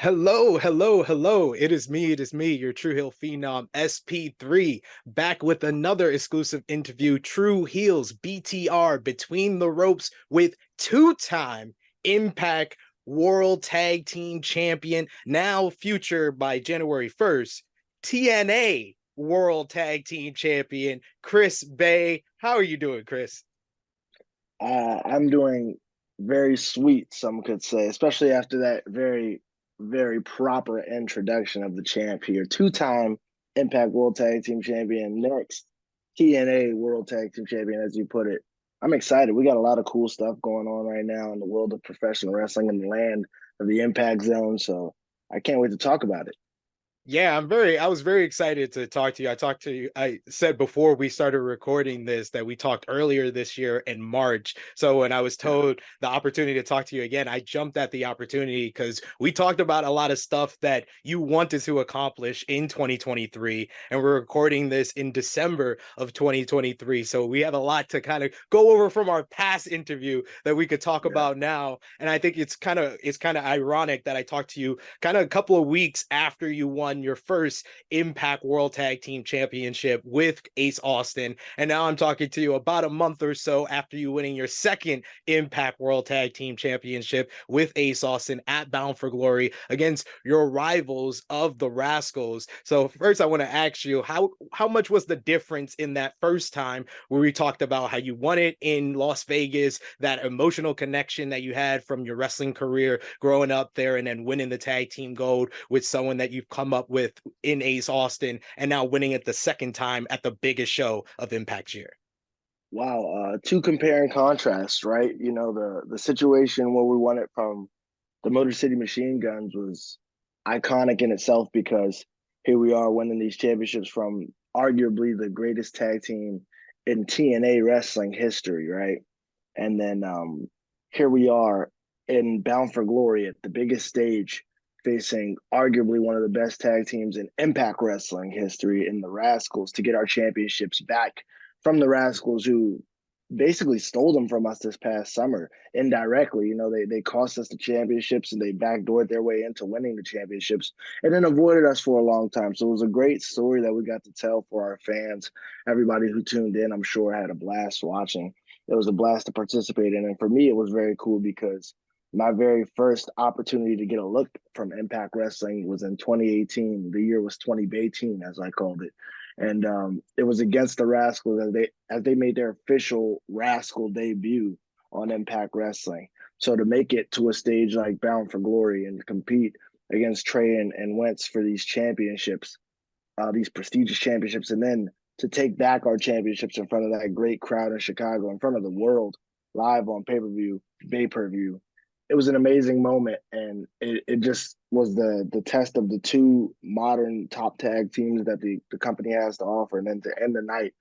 Hello, hello, hello. It is me, your True Heel Phenom SP3, back with another exclusive interview, Tru Heels BTR, Between the Ropes, with two-time Impact World Tag Team Champion, now future by January 1st, TNA World Tag Team Champion, Chris Bay. How are you doing, Chris? I'm doing very sweet, some could say, especially after that very proper introduction of the champ here. Two-time Impact World Tag Team Champion, next TNA World Tag Team Champion, as you put it. I'm excited. We got a lot of cool stuff going on right now in the world of professional wrestling in the land of the Impact Zone. So I can't wait to talk about it. Yeah, I was very excited to talk to you. I said before we started recording this that we talked earlier this year in March. So when I was Yeah. told the opportunity to talk to you again, I jumped at the opportunity because we talked about a lot of stuff that you wanted to accomplish in 2023. And we're recording this in December of 2023. So we have a lot to kind of go over from our past interview that we could talk Yeah. about now. And I think it's kind of ironic that I talked to you kind of a couple of weeks after you won your first Impact World Tag Team Championship with Ace Austin. And now I'm talking to you about a month or so after you winning your second Impact World Tag Team Championship with Ace Austin at Bound for Glory against your rivals of the Rascals. So first I want to ask you how much was the difference in that first time where we talked about how you won it in Las Vegas, that emotional connection that you had from your wrestling career growing up there and then winning the tag team gold with someone that you've come up with in Ace Austin and now winning it the second time at the biggest show of Impact's year. Wow. Two compare and contrast, right? You know, the situation where we won it from the Motor City Machine Guns was iconic in itself because here we are winning these championships from arguably the greatest tag team in TNA wrestling history, right? And then here we are in Bound for Glory at the biggest stage, facing arguably one of the best tag teams in Impact Wrestling history in the Rascals to get our championships back from the Rascals, who basically stole them from us this past summer indirectly. You know, they cost us the championships and they backdoored their way into winning the championships and then avoided us for a long time. So it was a great story that we got to tell for our fans. Everybody who tuned in, I'm sure, had a blast watching. It was a blast to participate in. And for me, it was very cool because my very first opportunity to get a look from Impact Wrestling was in 2018. The year was 2018, as I called it. And it was against the Rascals as they made their official Rascal debut on Impact Wrestling. So to make it to a stage like Bound for Glory and compete against Trey and Wentz for these championships, these prestigious championships, and then to take back our championships in front of that great crowd in Chicago, in front of the world, live on pay-per-view. It was an amazing moment, and it just was the test of the two modern top tag teams that the company has to offer. And then to end the night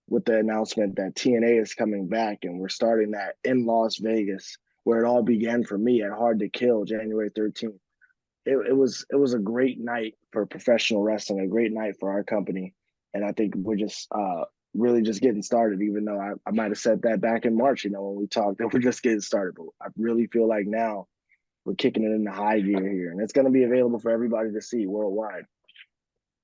with the announcement that TNA is coming back, and we're starting that in Las Vegas, where it all began for me at Hard to Kill, January 13th. It was a great night for professional wrestling, a great night for our company, and I think we're just really just getting started. Even though I might have said that back in March, you know, when we talked that we're just getting started, but I really feel like now we're kicking it into high gear here, and it's going to be available for everybody to see worldwide.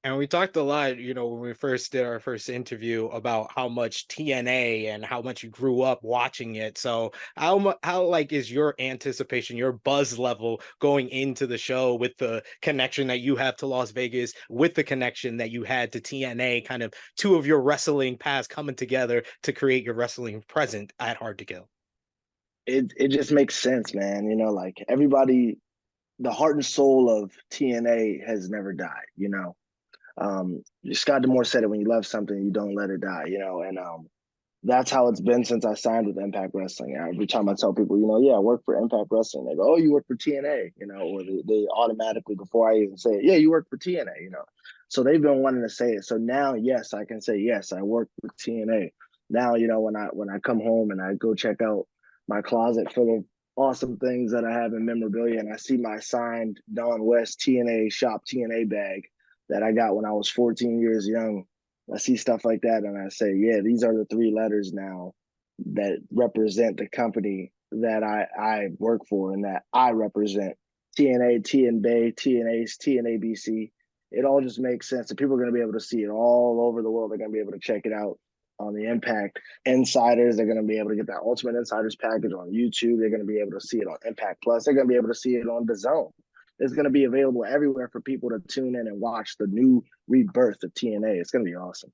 And we talked a lot, when we first did our first interview about how much TNA and how much you grew up watching it. So how like is your anticipation, your buzz level going into the show with the connection that you have to Las Vegas, with the connection that you had to TNA, kind of two of your wrestling paths coming together to create your wrestling present at Hard to Kill? It just makes sense, man. You know, like everybody, the heart and soul of TNA has never died. You know, Scott Demore said it: when you love something, you don't let it die. You know, and that's how it's been since I signed with Impact Wrestling. Every time I tell people, you know, yeah, I work for Impact Wrestling, they go, "Oh, you work for TNA," you know, or they automatically, before I even say it, "Yeah, you work for TNA," you know. So they've been wanting to say it. So now, yes, I can say yes, I work for TNA. Now, you know, when I come home and I go check out my closet full of awesome things that I have in memorabilia, and I see my signed Don West TNA shop TNA bag that I got when I was 14 years young. I see stuff like that and I say, yeah, these are the three letters now that represent the company that I work for and that I represent. TNA, TNB, TNA's, TNABC. It all just makes sense. And people are going to be able to see it all over the world. They're going to be able to check it out on the Impact Insiders. They're going to be able to get that Ultimate Insiders package on YouTube. They're going to be able to see it on Impact Plus. They're going to be able to see it on the Zone. It's going to be available everywhere for people to tune in and watch the new rebirth of TNA. It's going to be awesome.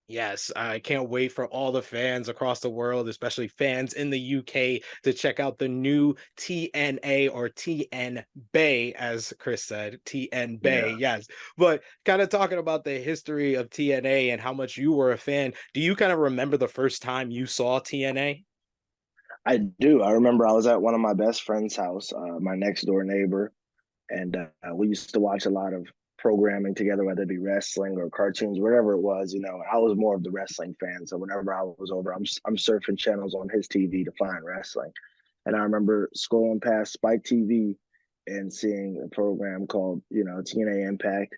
Yes, I can't wait for all the fans across the world, especially fans in the UK, to check out the new TNA or TN Bay, as Chris said, TN Bay. Yeah. Yes, but kind of talking about the history of TNA and how much you were a fan. Do you kind of remember the first time you saw TNA? I do. I remember I was at one of my best friend's house, my next door neighbor, and we used to watch a lot of programming together, whether it be wrestling or cartoons, whatever it was. I was more of the wrestling fan, so whenever I was over, I'm surfing channels on his TV to find wrestling. And I remember scrolling past Spike TV and seeing a program called, TNA Impact.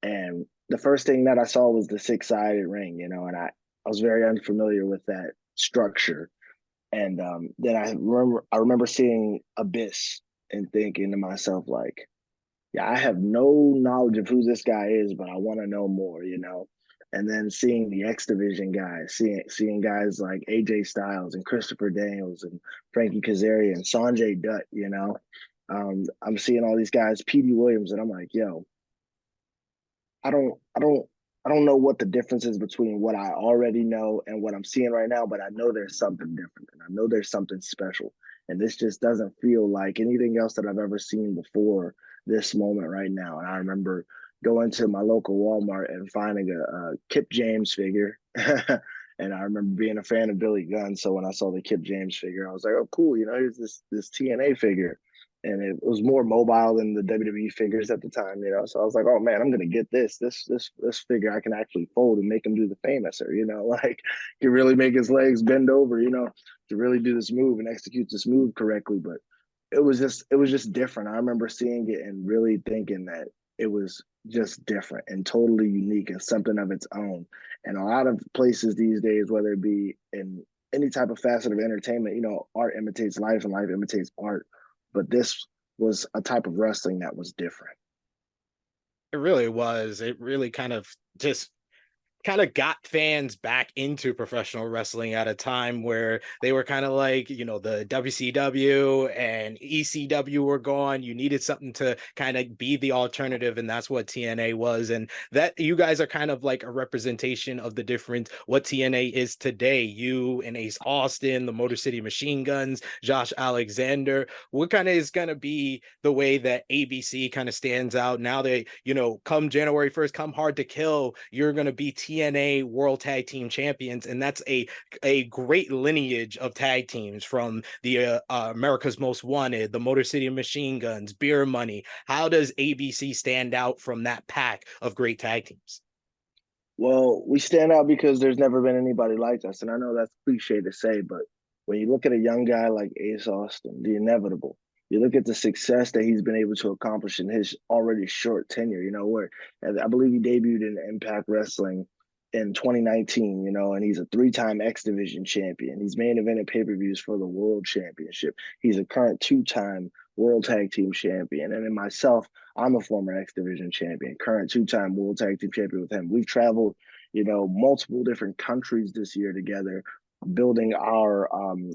And the first thing that I saw was the six-sided ring, and I was very unfamiliar with that structure. And then I remember seeing Abyss and thinking to myself, like, yeah, I have no knowledge of who this guy is, but I want to know more. And then seeing the X Division guys, seeing guys like AJ Styles and Christopher Daniels and Frankie Kazarian and Sanjay Dutt. I'm seeing all these guys, PD Williams, and I'm like, yo, I don't I don't I don't know what the difference is between what I already know and what I'm seeing right now, but I know there's something different and I know there's something special. And this just doesn't feel like anything else that I've ever seen before this moment right now. And I remember going to my local Walmart and finding a Kip James figure. And I remember being a fan of Billy Gunn. So when I saw the Kip James figure, I was like, oh, cool. Here's this TNA figure, and it was more mobile than the WWE figures at the time. So I was like, oh man, I'm gonna get this figure I can actually fold and make him do the famouser, like he really make his legs bend over, to really do this move and execute this move correctly. But it was just different. I remember seeing it and really thinking that it was just different and totally unique and something of its own. And a lot of places these days, whether it be in any type of facet of entertainment, art imitates life and life imitates art, but this was a type of wrestling that was different. It really was. It really kind of got fans back into professional wrestling at a time where they were kind of like, the WCW and ECW were gone. You needed something to kind of be the alternative, and that's what TNA was. And that you guys are kind of like a representation of the difference what TNA is today. You and Ace Austin, the Motor City Machine Guns, Josh Alexander. What kind of is going to be the way that ABC kind of stands out now? They, come January 1st, come Hard to Kill, you're going to be TNA World Tag Team Champions, and that's a great lineage of tag teams from the America's Most Wanted, the Motor City Machine Guns, Beer Money. How does ABC stand out from that pack of great tag teams? Well, we stand out because there's never been anybody like us. And I know that's cliche to say, but when you look at a young guy like Ace Austin, the inevitable, you look at the success that he's been able to accomplish in his already short tenure, where I believe he debuted in Impact Wrestling in 2019, and he's a three-time X Division champion. He's main evented pay-per-views for the World Championship. He's a current two-time World Tag Team champion. And in myself, I'm a former X Division champion, current two-time World Tag Team champion with him. We've traveled, multiple different countries this year together, building our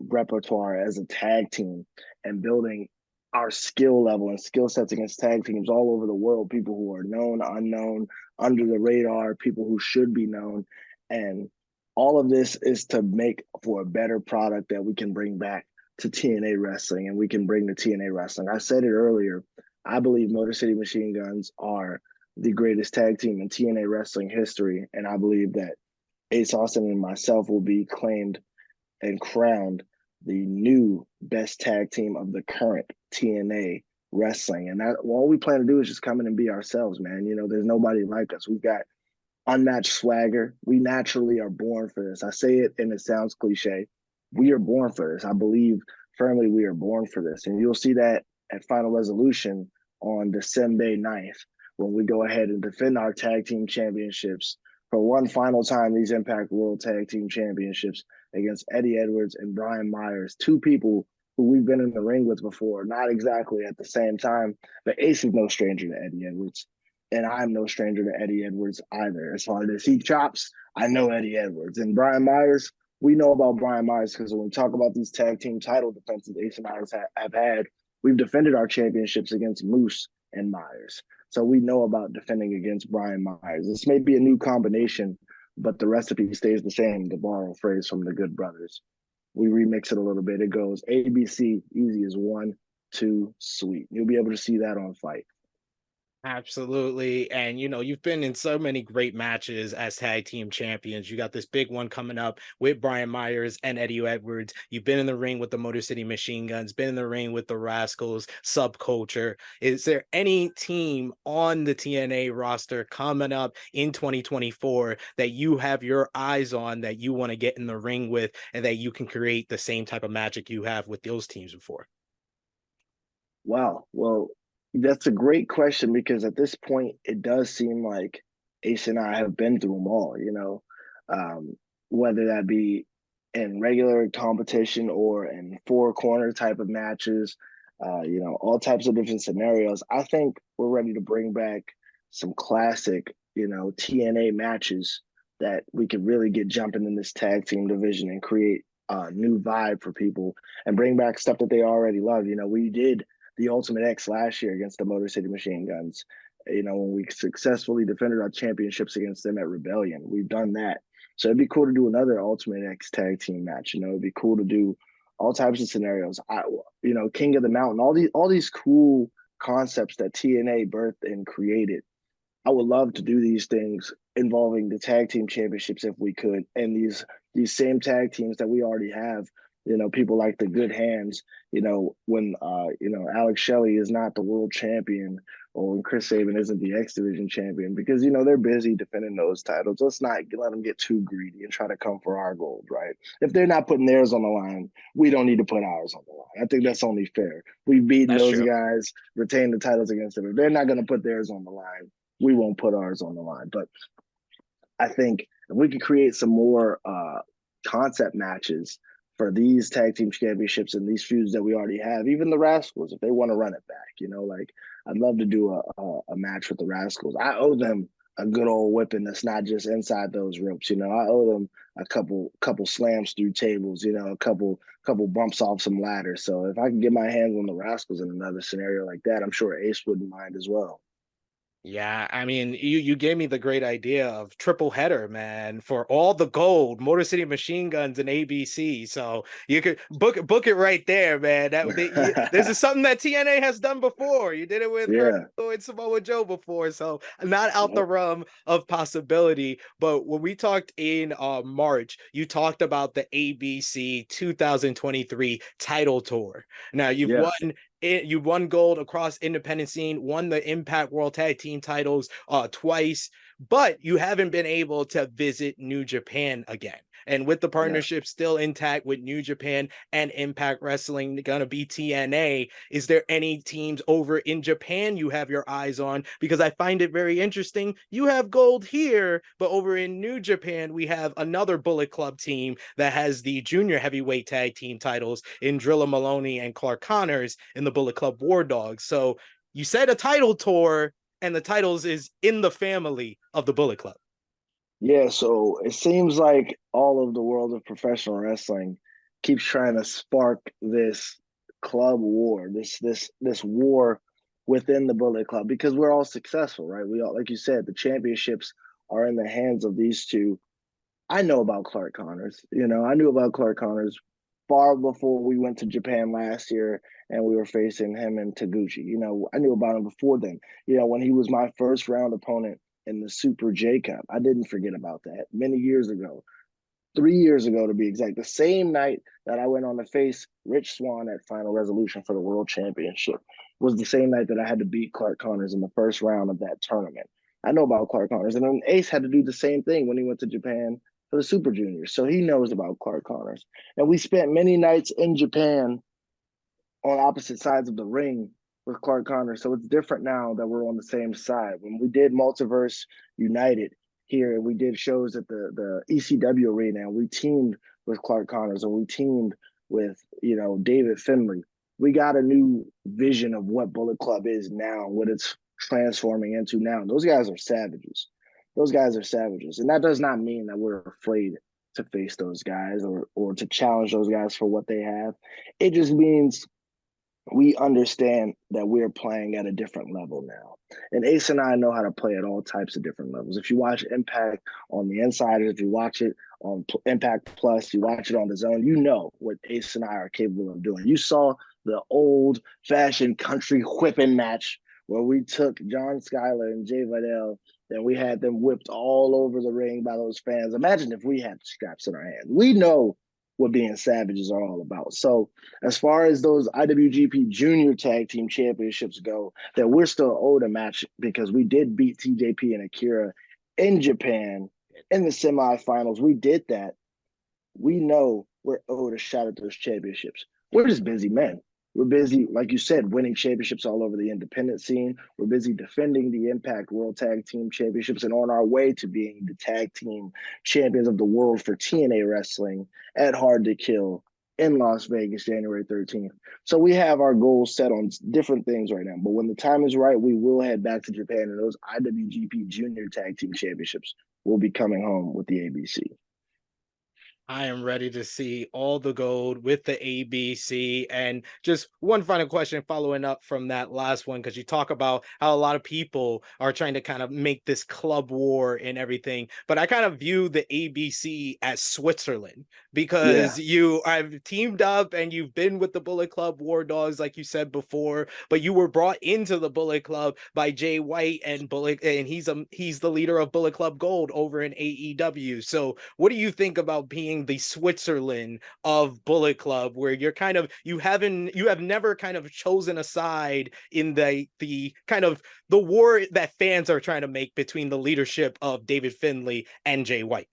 repertoire as a tag team and building our skill level and skill sets against tag teams all over the world. People who are known, unknown, under the radar, people who should be known, and all of this is to make for a better product that we can bring back to TNA wrestling, and we can bring to TNA wrestling. I said it earlier. I believe Motor City Machine Guns are the greatest tag team in TNA wrestling history, and I believe that Ace Austin and myself will be claimed and crowned the new best tag team of the current TNA wrestling. And that all we plan to do is just come in and be ourselves, man. There's nobody like us. We've got unmatched swagger. We naturally are born for this. I say it and it sounds cliche. We are born for this. I believe firmly we are born for this. And you'll see that at Final Resolution on December 9th when we go ahead and defend our tag team championships for one final time, these Impact World Tag Team Championships against Eddie Edwards and Brian Myers, two people who we've been in the ring with before, not exactly at the same time, but Ace is no stranger to Eddie Edwards. And I'm no stranger to Eddie Edwards either. As hard as he chops, I know Eddie Edwards. And Brian Myers, we know about Brian Myers because when we talk about these tag team title defenses Ace and Myers have had, we've defended our championships against Moose and Myers. So we know about defending against Brian Myers. This may be a new combination, but the recipe stays the same, to borrow a phrase from the Good Brothers. We remix it a little bit. It goes ABC, easy as one, two, sweet. You'll be able to see that on Fight. Absolutely. And you've been in so many great matches as tag team champions. You got this big one coming up with Brian Myers and Eddie Edwards. You've been in the ring with the Motor City Machine Guns, been in the ring with the Rascals, Subculture. Is there any team on the TNA roster coming up in 2024 that you have your eyes on that you want to get in the ring with and that you can create the same type of magic you have with those teams before? Wow. Well, that's a great question because at this point, it does seem like Ace and I have been through them all, whether that be in regular competition or in four corner type of matches, all types of different scenarios. I think we're ready to bring back some classic, TNA matches that we could really get jumping in this tag team division and create a new vibe for people and bring back stuff that they already love. We did the Ultimate X last year against the Motor City Machine Guns. When we successfully defended our championships against them at Rebellion, we've done that. So it'd be cool to do another Ultimate X tag team match. It'd be cool to do all types of scenarios. King of the Mountain, all these cool concepts that TNA birthed and created. I would love to do these things involving the tag team championships if we could, and these same tag teams that we already have. People like the Good Hands. When Alex Shelley is not the world champion, or when Chris Sabin isn't the X Division champion, because they're busy defending those titles. Let's not let them get too greedy and try to come for our gold, right? If they're not putting theirs on the line, we don't need to put ours on the line. I think that's only fair. We've beaten That's those true. guys, retained the titles against them. If they're not going to put theirs on the line, we won't put ours on the line. But I think if we could create some more concept matches for these tag team championships and these feuds that we already have, even the Rascals, if they want to run it back, like I'd love to do a match with the Rascals. I owe them a good old whipping that's not just inside those ropes. I owe them a couple slams through tables, a couple bumps off some ladders. So if I can get my hands on the Rascals in another scenario like that, I'm sure Ace wouldn't mind as well. Yeah, I mean, you gave me the great idea of triple header, man, for all the gold, Motor City Machine Guns and ABC. So you could book it right there, man. This is something that TNA has done before. You did it with Yeah. Virgil and Samoa Joe before, so not out the Yep. realm of possibility. But when we talked in March, you talked about the ABC 2023 title tour. Now Yeah. you won gold across independent scene, won the Impact World Tag Team titles twice, but you haven't been able to visit New Japan again. And with the Yeah. partnership still intact with New Japan and Impact Wrestling gonna be TNA, is there any teams over in Japan you have your eyes on? Because I find it very interesting. You have gold here, but over in New Japan, we have another Bullet Club team that has the junior heavyweight tag team titles in Drilla Maloney and Clark Connors in the Bullet Club War Dogs. So you said a title tour, and the titles is in the family of the Bullet Club. Yeah, so it seems like all of the world of professional wrestling keeps trying to spark this club war, this war within the Bullet Club because we're all successful, right? We all, like you said, the championships are in the hands of these two. I know about Clark Connors. I knew about Clark Connors far before we went to Japan last year and we were facing him and Taguchi. I knew about him before then. When he was my first round opponent in the Super J Cup, I didn't forget about that many years ago. 3 years ago, to be exact, the same night that I went on to face Rich Swann at Final Resolution for the World Championship was the same night that I had to beat Clark Connors in the first round of that tournament. I know about Clark Connors, and then Ace had to do the same thing when he went to Japan for the Super Juniors, so he knows about Clark Connors. And we spent many nights in Japan on opposite sides of the ring with Clark Connors. So it's different now that we're on the same side. When we did Multiverse United here, we did shows at the ECW arena, and we teamed with Clark Connors, and we teamed with, David Finley. We got a new vision of what Bullet Club is now, what it's transforming into now. And those guys are savages. Those guys are savages. And that does not mean that we're afraid to face those guys or to challenge those guys for what they have. It just means we understand that we're playing at a different level now. And Ace and I know how to play at all types of different levels. If you watch Impact on the Insiders, if you watch it on Impact Plus, you watch it on the Zone, you know what Ace and I are capable of doing. You saw the old fashioned country whipping match where we took John Schuyler and Jay Vidal and we had them whipped all over the ring by those fans. Imagine if we had straps in our hands. We know what being savages are all about. So as far as those IWGP Junior Tag Team Championships go, that we're still owed a match because we did beat TJP and Akira in Japan in the semifinals. We did that. We know we're owed a shot at those championships. We're just busy men. We're busy, like you said, winning championships all over the independent scene. We're busy defending the Impact World Tag Team Championships and on our way to being the tag team champions of the world for TNA Wrestling at Hard to Kill in Las Vegas, January 13th. So we have our goals set on different things right now. But when the time is right, we will head back to Japan, and those IWGP Junior Tag Team Championships will be coming home with the ABC. I am ready to see all the gold with the ABC. And just one final question following up from that last one, because you talk about how a lot of people are trying to kind of make this club war and everything. But I kind of view the ABC as Switzerland because you have teamed up and you've been with the Bullet Club War Dogs, like you said before, but you were brought into the Bullet Club by Jay White and Bullet, and he's the leader of Bullet Club Gold over in AEW. So what do you think about being the Switzerland of Bullet Club, where you have never kind of chosen a side in the kind of the war that fans are trying to make between the leadership of David Finley and Jay White?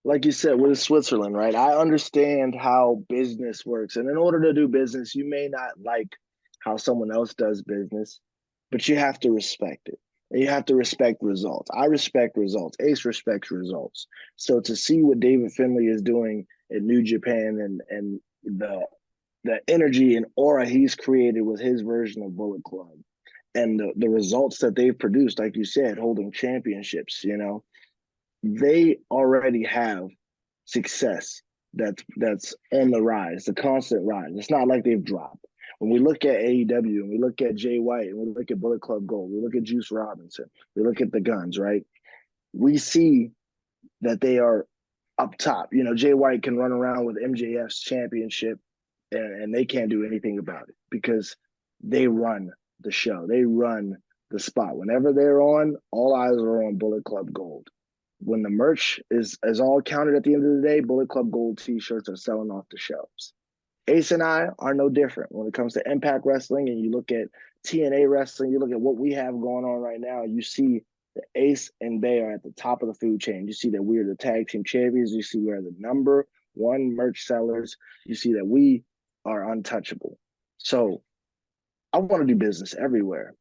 Like you said, we're Switzerland, right? I understand how business works. And in order to do business, you may not like how someone else does business, but you have to respect it. And you have to respect results. I respect results. Ace respects results. So to see what David Finley is doing in New Japan and the energy and aura he's created with his version of Bullet Club and the results that they've produced, like you said, holding championships, they already have success that's on the rise, the constant rise. It's not like they've dropped. When we look at AEW and we look at Jay White and we look at Bullet Club Gold, we look at Juice Robinson, we look at the Guns, right? We see that they are up top. Jay White can run around with MJF's championship and they can't do anything about it because they run the show. They run the spot. Whenever they're on, all eyes are on Bullet Club Gold. When the merch is all counted at the end of the day, Bullet Club Gold t-shirts are selling off the shelves. Ace and I are no different when it comes to Impact Wrestling, and you look at TNA Wrestling, you look at what we have going on right now, you see that Ace and Bay are at the top of the food chain. You see that we are the tag team champions. You see we're the number one merch sellers. You see that we are untouchable. So I want to do business everywhere.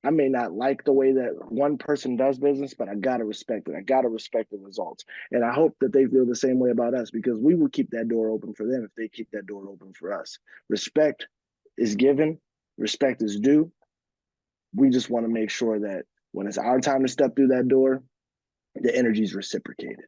I may not like the way that one person does business, but I gotta respect it. I gotta respect the results. And I hope that they feel the same way about us because we will keep that door open for them if they keep that door open for us. Respect is given, respect is due. We just want to make sure that when it's our time to step through that door, the energy is reciprocated.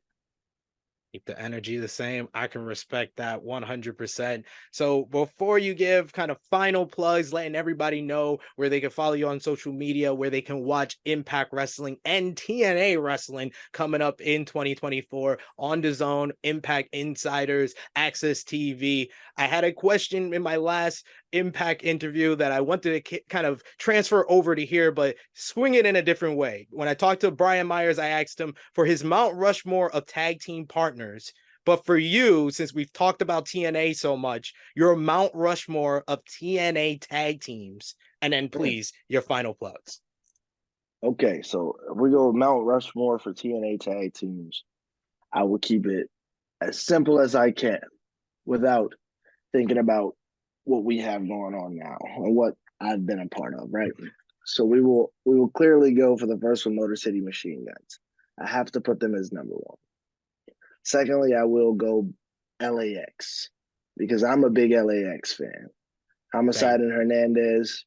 Keep the energy the same. I can respect that 100%. So before you give kind of final plugs, letting everybody know where they can follow you on social media, where they can watch Impact Wrestling and TNA Wrestling coming up in 2024 on the Zone, Impact Insiders, Access TV. I had a question in my last Impact interview that I wanted to kind of transfer over to here, but swing it in a different way. When I talked to Brian Myers, I asked him for his Mount Rushmore of tag team partners. But for you, since we've talked about TNA so much, your Mount Rushmore of TNA tag teams. And then please, your final plugs. Okay, so if we go Mount Rushmore for TNA tag teams, I will keep it as simple as I can without thinking about what we have going on now and what I've been a part of, right? So we will clearly go for the first one, Motor City Machine Guns. I have to put them as number one. Secondly, I will go LAX. because I'm a big LAX fan. Same. Homicide and Hernandez,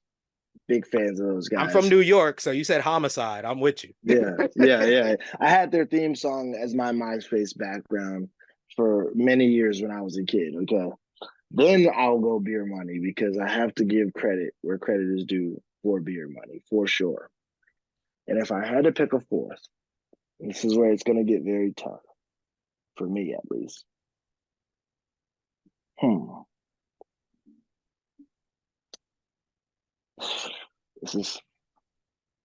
big fans of those I'm from guys. New York, so you said Homicide. I'm with you. Yeah. I had their theme song as my MySpace background for many years when I was a kid. Okay. Then I'll go Beer Money because I have to give credit where credit is due for Beer Money, for sure. And if I had to pick a fourth, this is where it's going to get very tough, for me at least. Hmm. This is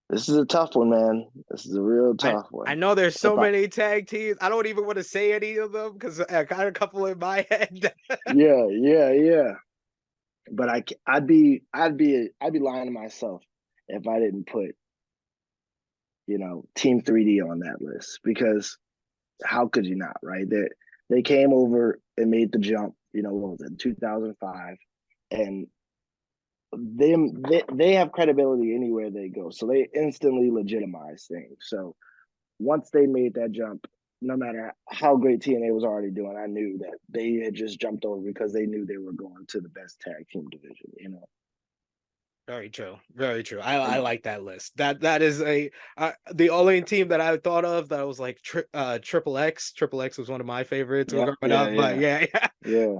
this is a tough one, man. This is a real I tough I one. know there's If so I many tag teams. I don't even want to say any of them because I got a couple in my head. yeah. But I'd be lying to myself if I didn't put, Team 3D on that list, because how could you not, right? They came over and made the jump, what was it, 2005, and they have credibility anywhere they go. So they instantly legitimize things. So once they made that jump, no matter how great TNA was already doing, I knew that they had just jumped over because they knew they were going to the best tag team division. Very true. Very true. I And like that list. That is the only team that I thought of that was like Triple X. Triple X was one of my favorites yeah, growing yeah, up. But yeah, yeah. yeah.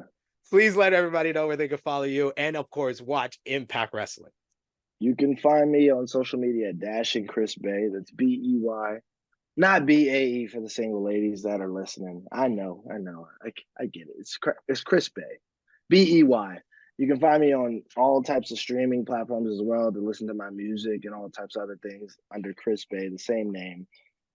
Please let everybody know where they can follow you, and of course, watch Impact Wrestling. You can find me on social media at Dash and Chris Bay. That's BEY, not BAE for the single ladies that are listening. I know. I get it. It's Chris Bay, BEY. You can find me on all types of streaming platforms as well to listen to my music and all types of other things under Chris Bay, the same name.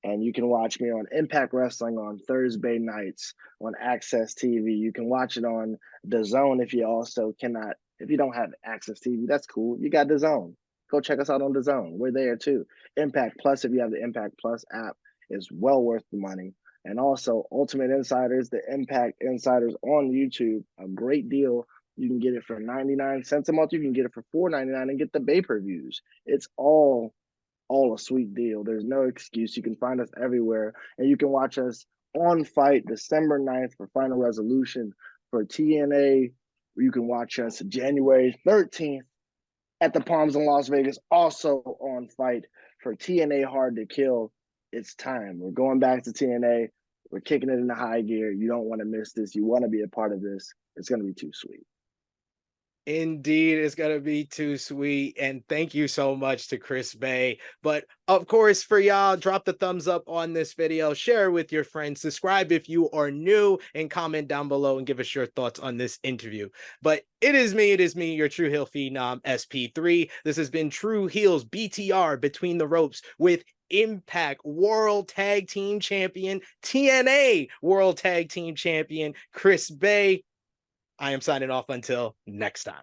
And you can watch me on Impact Wrestling on Thursday nights on Access TV. You can watch it on The Zone if you also cannot, if you don't have Access TV, that's cool. You got The Zone. Go check us out on The Zone. We're there too. Impact Plus, if you have the Impact Plus app, is well worth the money. And also Ultimate Insiders, the Impact Insiders on YouTube, a great deal. You can get it for 99 cents a month. You can get it for $4.99 and get the pay-per-views. It's all a sweet deal. There's no excuse. You can find us everywhere, and you can watch us on Fight December 9th for Final Resolution for TNA. You can watch us January 13th at the Palms in Las Vegas, also on Fight for TNA Hard to Kill. It's time. We're going back to TNA. We're kicking it into high gear. You don't want to miss this. You want to be a part of this. It's going to be too sweet. Indeed, it's gonna be too sweet. And thank you so much to Chris Bay. But of course, for y'all, drop the thumbs up on this video, share it with your friends, subscribe if you are new, and comment down below and give us your thoughts on this interview. But it is me, your Tru Heel Phenom SP3. This has been Tru Heels BTR Between the Ropes with Impact World Tag Team Champion, TNA World Tag Team Champion, Chris Bay. I am signing off until next time.